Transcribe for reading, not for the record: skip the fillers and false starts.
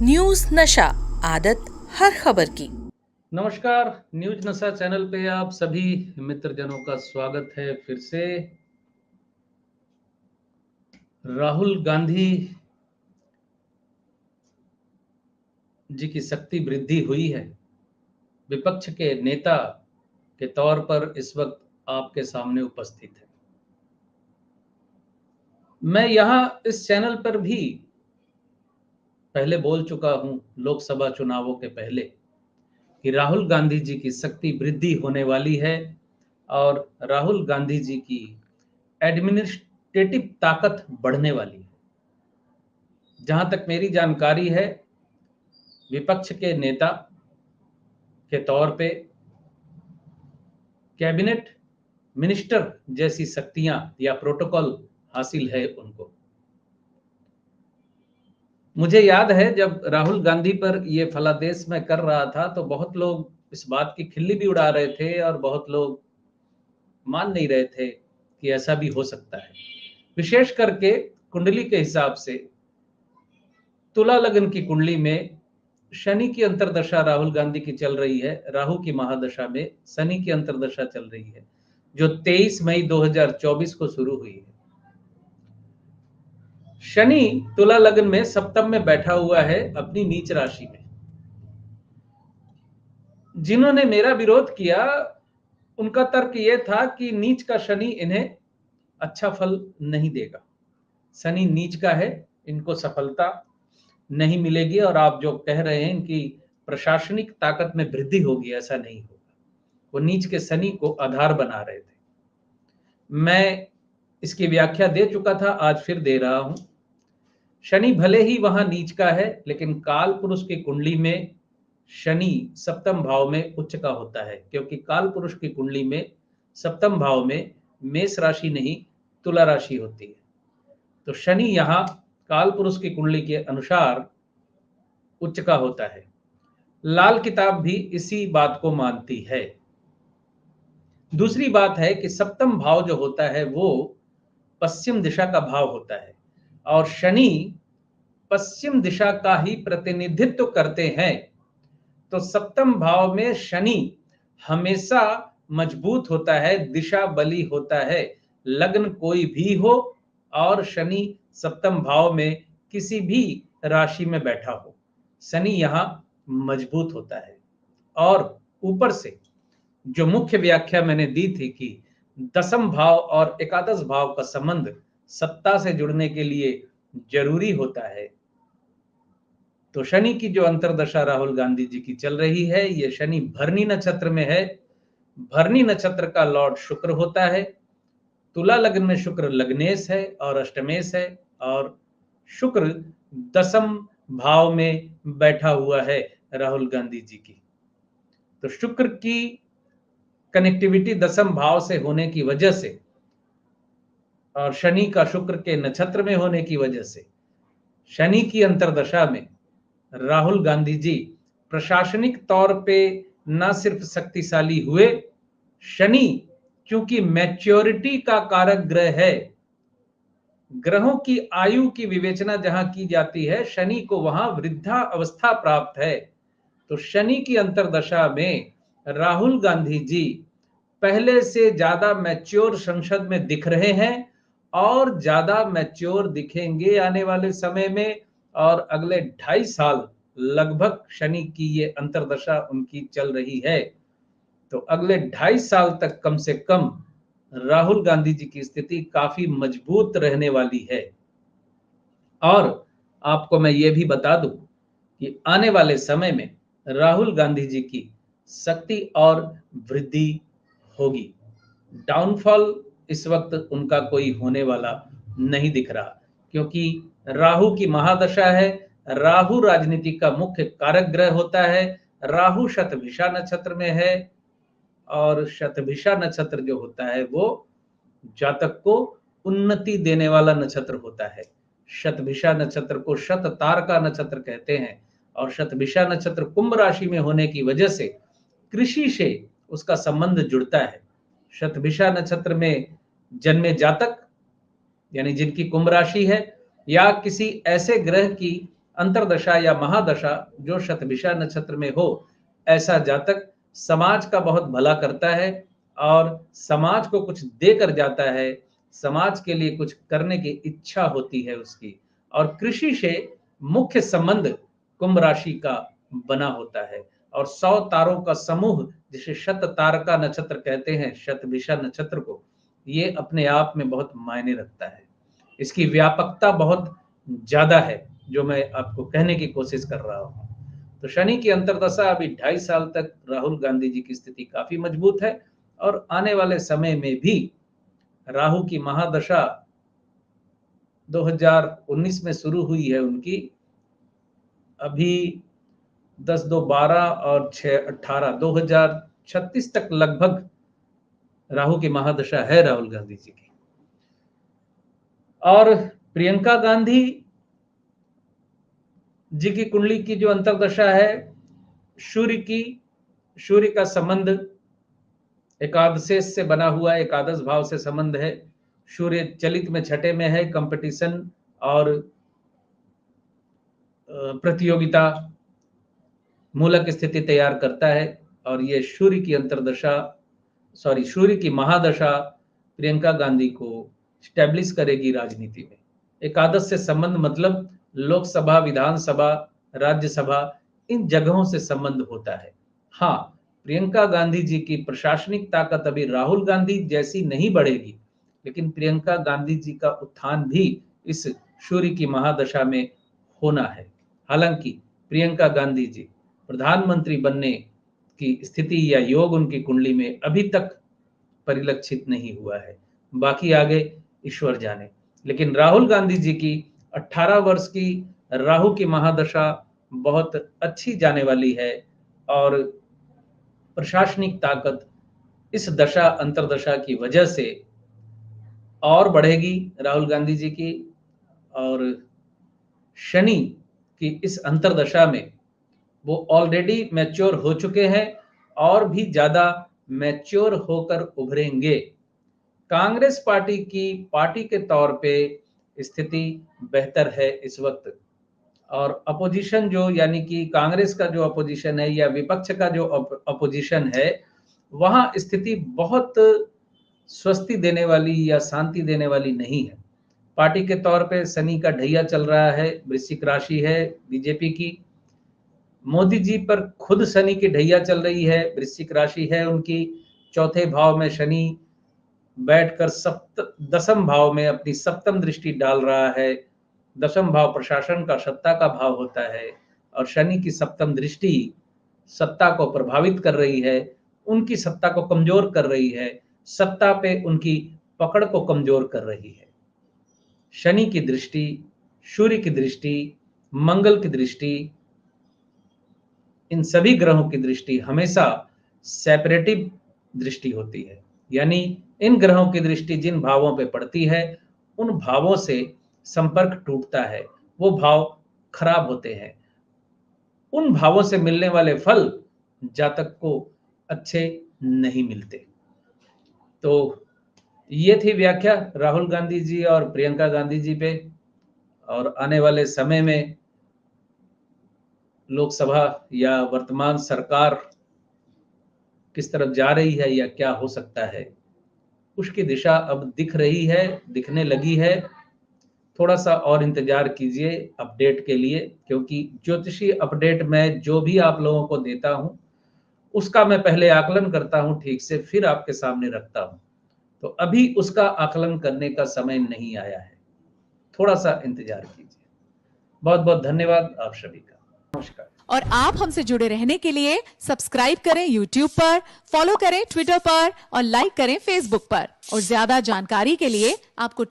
News नशा, आदत हर खबर की। नमस्कार। न्यूज नशा चैनल पे आप सभी मित्रजनों का स्वागत है। फिर से राहुल गांधी जी की शक्ति वृद्धि हुई है। विपक्ष के नेता के तौर पर इस वक्त आपके सामने उपस्थित है। मैं यहाँ इस चैनल पर भी पहले बोल चुका हूँ, लोकसभा चुनावों के पहले, कि राहुल गांधी जी की शक्ति वृद्धि होने वाली है और राहुल गांधी जी की एडमिनिस्ट्रेटिव ताकत बढ़ने वाली है। जहां तक मेरी जानकारी है, विपक्ष के नेता के तौर पे कैबिनेट मिनिस्टर जैसी शक्तियां या प्रोटोकॉल हासिल है उनको। मुझे याद है जब राहुल गांधी पर ये फलादेश मैं कर रहा था तो बहुत लोग इस बात की खिल्ली भी उड़ा रहे थे और बहुत लोग मान नहीं रहे थे कि ऐसा भी हो सकता है। विशेष करके कुंडली के हिसाब से तुला लगन की कुंडली में शनि की अंतरदशा राहुल गांधी की चल रही है। राहु की महादशा में शनि की अंतरदशा चल रही है, जो 23 मई 2024 को शुरू हुई है। शनि तुला लगन में सप्तम में बैठा हुआ है अपनी नीच राशि में। जिन्होंने मेरा विरोध किया उनका तर्क यह था कि नीच का शनि इन्हें अच्छा फल नहीं देगा। शनि नीच का है, इनको सफलता नहीं मिलेगी और आप जो कह रहे हैं कि प्रशासनिक ताकत में वृद्धि होगी, ऐसा नहीं होगा। वो नीच के शनि को आधार बना रहे थे। मैं इसकी व्याख्या दे चुका था, आज फिर दे रहा हूं। शनि भले ही वहां नीच का है, लेकिन काल पुरुष की कुंडली में शनि सप्तम भाव में उच्च का होता है, क्योंकि काल पुरुष की कुंडली में सप्तम भाव में मेष राशि नहीं तुला राशि होती है। तो शनि यहाँ काल पुरुष की कुंडली के अनुसार उच्च का होता है। लाल किताब भी इसी बात को मानती है। दूसरी बात है कि सप्तम भाव जो होता है वो पश्चिम दिशा का भाव होता है और शनि पश्चिम दिशा का ही प्रतिनिधित्व करते हैं। तो सप्तम भाव में शनि हमेशा मजबूत होता है, दिशा बली होता है। लग्न कोई भी हो और शनि सप्तम भाव में किसी भी राशि में बैठा हो, शनि यहां मजबूत होता है। और ऊपर से जो मुख्य व्याख्या मैंने दी थी कि दसम भाव और एकादश भाव का संबंध सत्ता से जुड़ने के लिए जरूरी होता है। तो शनि की जो अंतरदशा राहुल गांधी जी की चल रही है, ये शनि भरनी नक्षत्र में है। भरनी नक्षत्र का लॉर्ड शुक्र होता है। तुला लग्न में शुक्र लग्नेश है और अष्टमेश है, और शुक्र दसम भाव में बैठा हुआ है राहुल गांधी जी की। तो शुक्र की कनेक्टिविटी दसम भाव से होने की वजह से और शनि का शुक्र के नक्षत्र में होने की वजह से शनि की अंतरदशा में राहुल गांधी जी प्रशासनिक तौर पे न सिर्फ शक्तिशाली हुए, शनि क्योंकि मैच्योरिटी का कारक ग्रह है, ग्रहों की आयु की विवेचना जहां की जाती है, शनि को वहां वृद्धा अवस्था प्राप्त है। तो शनि की अंतरदशा में राहुल गांधी जी पहले से ज्यादा मैच्योर संसद में दिख रहे हैं और ज्यादा मैच्योर दिखेंगे आने वाले समय में। और अगले 2.5 साल लगभग शनि की ये अंतरदशा उनकी चल रही है। तो अगले 2.5 साल तक कम से कम राहुल गांधी जी की स्थिति काफी मजबूत रहने वाली है। और आपको मैं ये भी बता दूं कि आने वाले समय में राहुल गांधी जी की शक्ति और वृद्धि होगी। डाउनफॉल इस वक्त उनका कोई होने वाला नहीं दिख रहा, क्योंकि राहु की महादशा है। राहु राजनीति का मुख्य कारक ग्रह होता है। राहु शतभिषा नक्षत्र में है और शतभिषा नक्षत्र जो होता है वो जातक को उन्नति देने वाला नक्षत्र होता है। शतभिषा नक्षत्र को शत तार का नक्षत्र कहते हैं और शतभिषा नक्षत्र कुंभ राशि में होने की वजह से कृषि से उसका संबंध जुड़ता है। शतभिषा नक्षत्र में जन्मे जातक यानी जिनकी कुंभ राशि है या किसी ऐसे ग्रह की अंतर्दशा या महादशा जो शतभिषा नक्षत्र में हो, ऐसा जातक समाज का बहुत भला करता है और समाज को कुछ देकर जाता है, समाज के लिए कुछ करने की इच्छा होती है उसकी। और कृषि से मुख्य संबंध कुंभ राशि का बना होता है और 100 तारों का समूह जिसे शत तारका नक्षत्र कहते हैं, शतभिषा नक्षत्र को, ये अपने आप में बहुत मायने रखता है। इसकी व्यापकता बहुत ज्यादा है, जो मैं आपको कहने की कोशिश कर रहा हूं। तो शनि की अंतर्दशा अभी 2.5 साल तक राहुल गांधी जी की स्थिति काफी मजबूत है और आने वाले समय में भी राहु की महादशा 2019 में शुरू हुई है उनकी, अभी 10-2-12 और 6-18 2036 तक लगभग राहु की महादशा है राहुल गांधी जी की। और प्रियंका गांधी जी की कुंडली की जो अंतर्दशा है, सूर्य का संबंध एकादशेष से बना हुआ, एकादश भाव से संबंध है। सूर्य चलित में छठे में है, कंपटीशन और प्रतियोगिता मूलक स्थिति तैयार करता है और ये सूर्य की महादशा प्रियंका गांधी को स्टैब्लिश करेगी राजनीति में। एकादश से संबंध मतलब लोकसभा, विधानसभा, राज्यसभा, इन जगहों से संबंध होता है। हाँ, प्रियंका गांधी जी की प्रशासनिक ताकत अभी राहुल गांधी जैसी नहीं बढ़ेगी, लेकिन प्रियंका गांधी जी का उत्थान भी इस सूर्य की महादशा में होना है। हालांकि प्रियंका गांधी जी प्रधानमंत्री बनने की स्थिति या योग उनकी कुंडली में अभी तक परिलक्षित नहीं हुआ है, बाकी आगे ईश्वर जाने। लेकिन राहुल गांधी जी की 18 वर्ष की राहु की महादशा बहुत अच्छी जाने वाली है और प्रशासनिक ताकत इस दशा अंतर्दशा की वजह से और बढ़ेगी राहुल गांधी जी की। और शनि की इस अंतर्दशा में वो ऑलरेडी मैच्योर हो चुके हैं और भी ज्यादा मैच्योर होकर उभरेंगे। कांग्रेस पार्टी के तौर पे स्थिति बेहतर है इस वक्त और अपोजिशन जो यानी कि कांग्रेस का जो अपोजिशन है या विपक्ष का जो अपोजिशन है, वहां स्थिति बहुत स्वस्ति देने वाली या शांति देने वाली नहीं है। पार्टी के तौर पे शनि का ढैया चल रहा है, वृश्चिक राशि है बीजेपी की। मोदी जी पर खुद शनि की ढैया चल रही है, वृश्चिक राशि है उनकी। चौथे भाव में शनि बैठकर दसम भाव में अपनी सप्तम दृष्टि डाल रहा है। दसम भाव प्रशासन का, सत्ता का भाव होता है और शनि की सप्तम दृष्टि सत्ता को प्रभावित कर रही है, उनकी सत्ता को कमजोर कर रही है, सत्ता पे उनकी पकड़ को कमजोर कर रही है। शनि की दृष्टि, सूर्य की दृष्टि, मंगल की दृष्टि, इन सभी ग्रहों की दृष्टि हमेशा सेपरेटिव दृष्टि होती है, यानी इन ग्रहों की दृष्टि जिन भावों पे पड़ती है उन भावों से संपर्क टूटता है, वो भाव खराब होते हैं, उन भावों से मिलने वाले फल जातक को अच्छे नहीं मिलते। तो ये थी व्याख्या राहुल गांधी जी और प्रियंका गांधी जी पे और आने वाले समय में लोकसभा या वर्तमान सरकार किस तरफ जा रही है या क्या हो सकता है, उसकी दिशा अब दिख रही है, दिखने लगी है। थोड़ा सा और इंतजार कीजिए अपडेट के लिए, क्योंकि ज्योतिषी अपडेट मैं जो भी आप लोगों को देता हूं उसका मैं पहले आकलन करता हूं ठीक से, फिर आपके सामने रखता हूं। तो अभी उसका आकलन करने का समय नहीं आया है, थोड़ा सा इंतजार कीजिए। बहुत बहुत धन्यवाद आप सभी का। नमस्कार। और आप हमसे जुड़े रहने के लिए सब्सक्राइब करें YouTube पर, फॉलो करें ट्विटर पर और लाइक करें Facebook पर। और ज्यादा जानकारी के लिए आपको